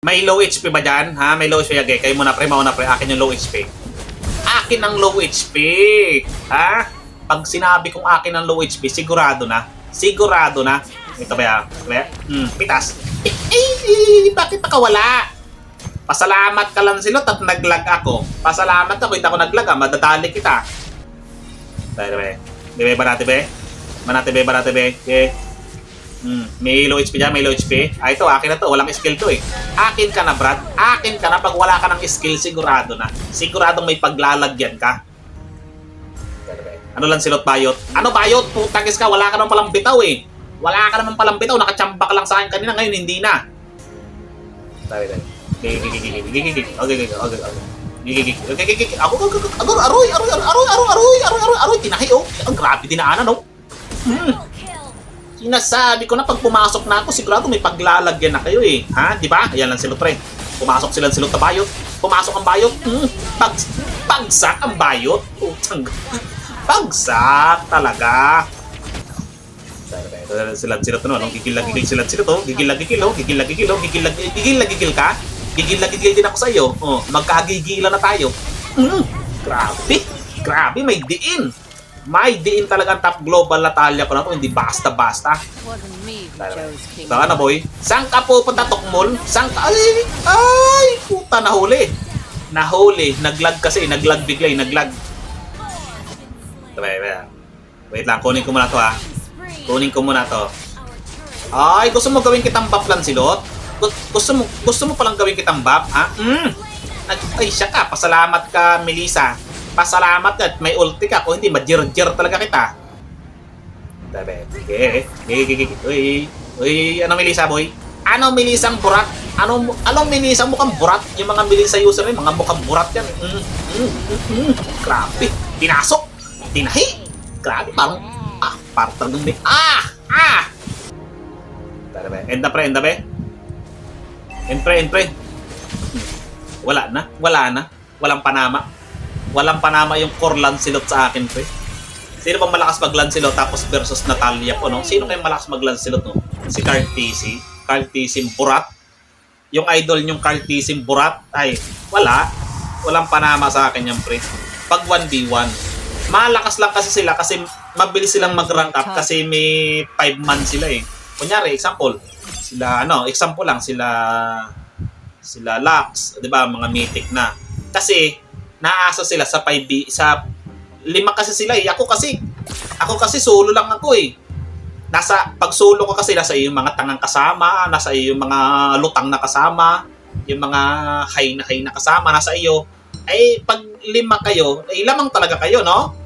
May low HP ba dyan? Ha? May low HP. Okay, kayo muna pre, mauna pre. Akin yung low HP. Akin ang low HP. Ha? Pag sinabi kong akin ang low HP, sigurado na. Sigurado na. Ito ba yan? Pitas. Bakit nakawala? Pasalamat ka lang silot at naglag ako. Pasalamat ako, hindi ako naglag ha. Madadali kita. Dahil be. Be, banate be. Banate be. Okay. May low HP dyan, may low HP. Ito, akin na to. Walang skill to eh. Akin ka na, Brad. Akin ka na. Pag wala ka ng skill, sigurado na. Siguradong may paglalagyan ka. Ano lang silot bayot? Ano bayot? Putagis ka. Wala ka naman palang bitaw eh. Wala ka naman palang bitaw. Nakachamba ka lang sa akin kanina. Ngayon, hindi na. Okay. Aroy. Tinahi oh. Ang grabe dinaanan oh. Sinasabi ko na pag pumasok na ako, sigurado may paglalagyan na kayo eh. Ha? Di ba? Ayan lang silot pre. Pumasok silang silot na bayot. Pumasok ang bayot. Bagsak ang bayot. Bagsak talaga. Silang silot no? Gigil-gigil silang silot oh. Gigil-gigil oh. Gigil ka? Gigil din ako sa iyo. Oh, magkagigilan na tayo. Grabe, may diin. May diin talaga ang top global Natalia ko na to, hindi basta-basta. Saka na boy, saan ka pupunta Tokmol? Saan ka? Ay, puta, nahuli. Naglag kasi, naglag bigla, naglag. Wait lang, kunin ko muna to ha. Ay, gusto mo gawin kitang buff lang silot? Gusto mo palang gawin kitang buff, ha? Ay, siya ka, pasalamat ka, Melissa. Pasalamat ka at may ulti ka. Kung hindi, majir-jir talaga kita. Uy, ano Melissa boy? Ano Melissang burat? Anong Melissa mukhang burat? Yung mga Melissa user rin, mga mukhang burat yan. Grabe. Pinasok. Tinahi. Grabe, parang talagang may... End pre. Wala na. Walang panama yung core Lancelot sa akin, pre. Sino bang malakas mag Lancelot tapos versus Natalia po, no? Sino kayong malakas mag Lancelot, no? Si Cartisim Burat. Yung idol nyong Cartisim Burat, ay, walang panama sa akin yan, pre. Pag 1v1, malakas lang kasi sila kasi mabilis silang mag-rank up kasi may 5 man sila eh. Kunyari, example sila Lux, 'di ba? Mga mythic na. Kasi naasa sila sa 5 sa 5 kasi sila eh. Ako kasi solo lang ako eh. Pag solo ko kasi nasa iyo yung mga tangang kasama, nasa iyo yung mga lutang na kasama, yung mga high na kasama nasa iyo. Ay pag 5 kayo, ay lamang talaga kayo, no?